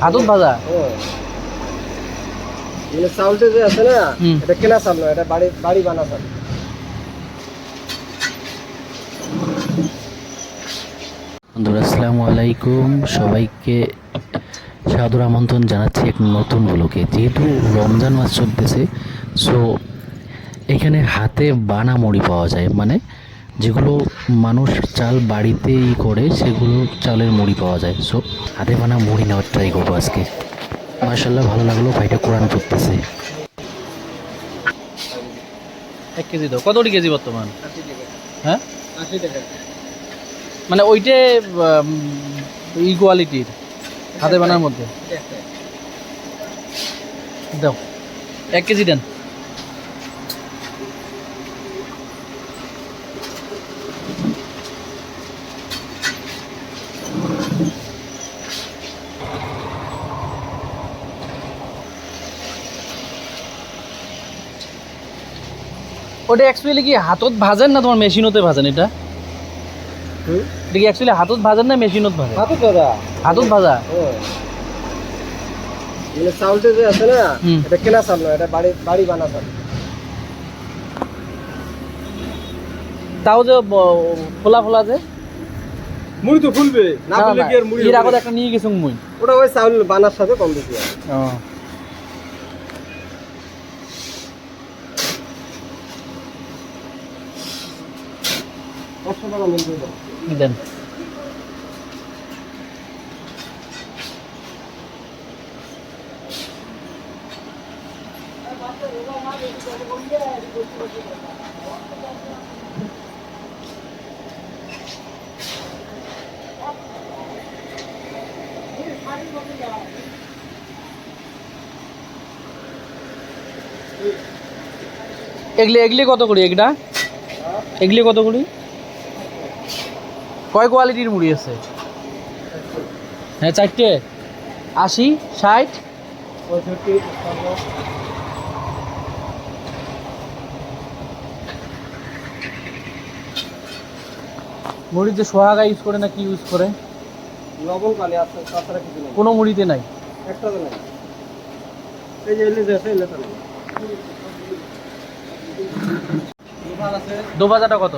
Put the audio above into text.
হাতুত ভাজা মানে চাউলটা যে আছে না, এটা কেনা চাল না, এটা বাড়ি বানা চাল। বন্ধুরা আসসালামু আলাইকুম, সবাইকে সাদর আমন্ত্রণ জানাচ্ছি এক নতুন ব্লগে। যেহেতু রমজান মাস চলতেছে, সো এখানে হাতে বানা মুড়ি পাওয়া যায়, মানে যেগুলো মানুষ চাল বাড়িতেই করে সেগুলো চালের মুড়ি পাওয়া যায়। সো হাতে বানা মুড়ি নেওয়ার ট্রাই করবো আজকে। মাশাআল্লাহ ভালো লাগলো, ভাইটা কোরআন পড়তেছে। 1 কেজি দাও। কত কেজি বর্তমান? 80 টাকা। হ্যাঁ 80 টাকা। মানে ওইটে কোয়ালিটির হাতে বানার মধ্যে দাও। 1 কেজি দেন। ওটা অ্যাকচুয়ালি কি হাতত ভাজেন না তোমার মেশিনতে ভাজেন? এটা এটা কি অ্যাকচুয়ালি হাতত ভাজেন না মেশিনত ভাজেন? হাতুত ভাজা। হাতত ভাজা মানে চাউলটা যে আছে না, এটা কেনা চাল না, এটা বাড়ি বানা চাল। তাও যে ফোলা ফোলা যে মুড়ি তো ফুলবে না, ফুললে কি আর মুড়ি এর হবে? আগত একটা নিয়ে গেছুন মুই। ওটা ওই চাউল বানার সাথে কম বেশি হয়। 100 টাকা মিলবে দাও। দেন। এগলি কত করি? এগলি কত করি? কয় কোয়ালিটির মুড়ি আছে? হ্যাঁ 4টে। 80, 60, 65, মুড়িতে সোহাগা ইউজ করে না কি ইউজ করে? লবণ পানি আছে, তাছাড়া কিছু নেই। কোনো মুড়িতে নাই। একটা তো নাই। এই যে এলে যে আছে, এলে তো নেই। দো ভাজাটা কত?